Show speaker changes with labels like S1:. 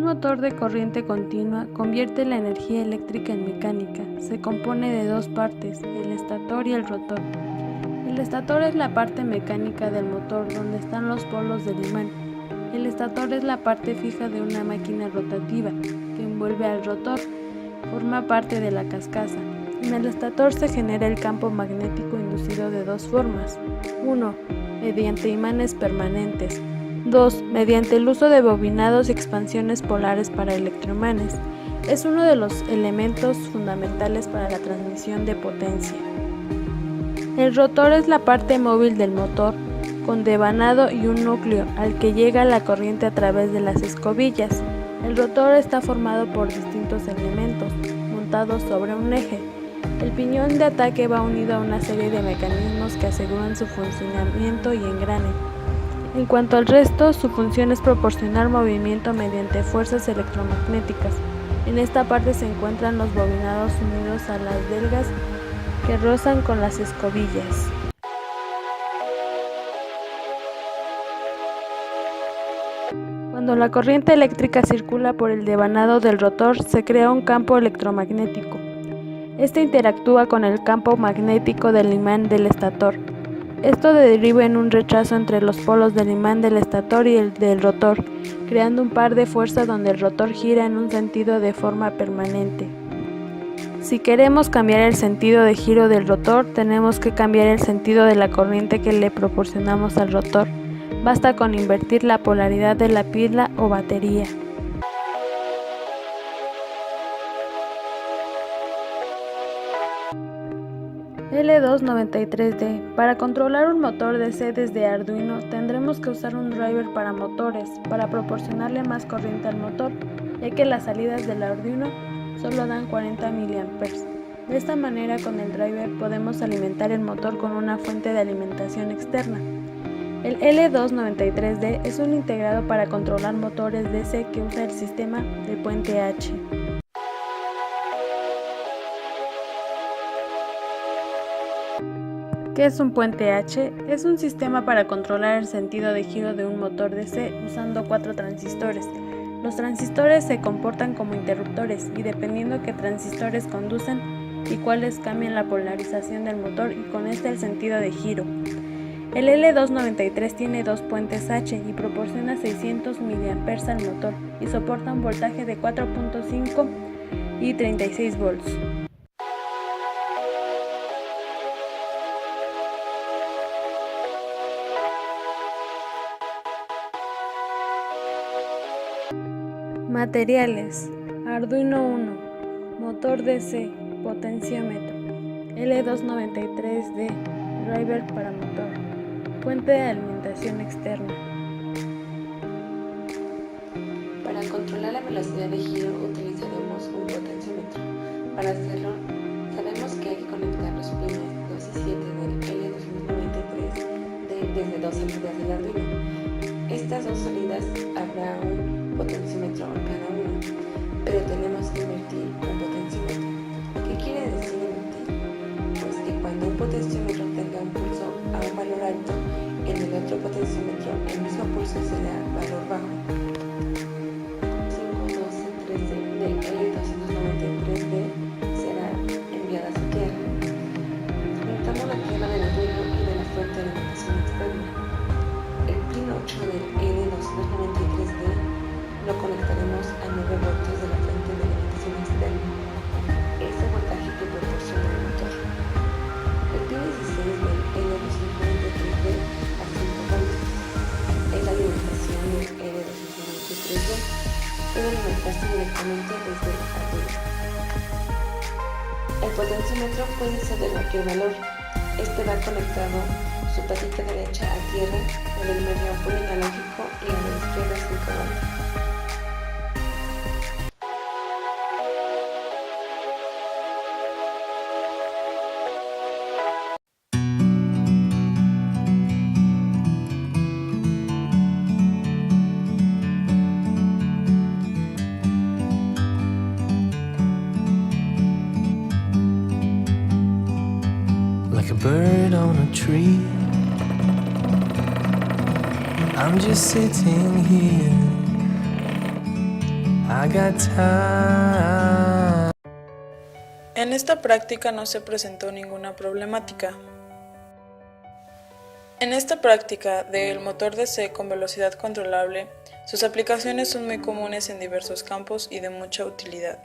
S1: motor de corriente continua convierte la energía eléctrica en mecánica. Se compone de dos partes, el estator y el rotor. El estator es la parte mecánica del motor donde están los polos del imán. El estator es la parte fija de una máquina rotativa que envuelve al rotor. Forma parte de la carcasa. En el estator se genera el campo magnético inducido de dos formas. 1. Mediante imanes permanentes. 2. Mediante el uso de bobinados y expansiones polares para electroimanes. Es uno de los elementos fundamentales para la transmisión de potencia. El rotor es la parte móvil del motor, con devanado y un núcleo al que llega la corriente a través de las escobillas. El rotor está formado por distintos elementos, montados sobre un eje. El piñón de ataque va unido a una serie de mecanismos que aseguran su funcionamiento y engrane. En cuanto al resto, su función es proporcionar movimiento mediante fuerzas electromagnéticas. En esta parte se encuentran los bobinados unidos a las delgas que rozan con las escobillas. Cuando la corriente eléctrica circula por el devanado del rotor, se crea un campo electromagnético. Este interactúa con el campo magnético del imán del estator. Esto deriva en un rechazo entre los polos del imán del estator y el del rotor, creando un par de fuerza donde el rotor gira en un sentido de forma permanente. Si queremos cambiar el sentido de giro del rotor, tenemos que cambiar el sentido de la corriente que le proporcionamos al rotor. Basta con invertir la polaridad de la pila o batería. L293D. Para controlar un motor DC desde Arduino tendremos que usar un driver para motores para proporcionarle más corriente al motor, ya que las salidas del Arduino solo dan 40 mA. De esta manera, con el driver podemos alimentar el motor con una fuente de alimentación externa. El L293D es un integrado para controlar motores DC que usa el sistema de puente H. ¿Qué es un puente H? Es un sistema para controlar el sentido de giro de un motor DC usando 4 transistores. Los transistores se comportan como interruptores y dependiendo qué transistores conducen y cuáles cambian la polarización del motor y con este el sentido de giro. El L293 tiene 2 puentes H y proporciona 600 mA al motor y soporta un voltaje de 4.5 y 36 volts. Materiales: Arduino Uno, motor DC, potenciómetro, L293D, driver para motor, fuente de alimentación externa.
S2: Para controlar la velocidad de giro utilizaremos un potenciómetro. Para hacerlo, sabemos que hay que conectar los pines 2 y 7 del L293 desde dos salidas del Arduino. Estas dos salidas habrá un potenciómetro en cada una, pero tenemos que invertir un potenciómetro. ¿Qué quiere decir invertir? Pues que cuando un potenciómetro tenga un pulso a un valor alto, en el otro potenciómetro el mismo pulso será valor bajo. 5, 12, 13 de L293D será enviada a su tierra. Juntamos la tierra del Arduino y de la fuente de alimentación externa. El pin 8 del L293D lo conectaremos a 9 voltios de la fuente de alimentación externa, ese voltaje que proporciona el motor. El pin 16 del L293D a 5 voltios es la alimentación del L293D, puede alimentarse directamente desde el Arduino. El potenciómetro puede ser de cualquier valor. Este va conectado su patita derecha a tierra, la del medio a polo analógico y la de la izquierda a 5 voltios.
S3: Like a bird on a tree, I'm just sitting here. I got time.
S4: En esta práctica no se presentó ninguna problemática. En esta práctica del motor DC con velocidad controlable, sus aplicaciones son muy comunes en diversos campos y de mucha utilidad.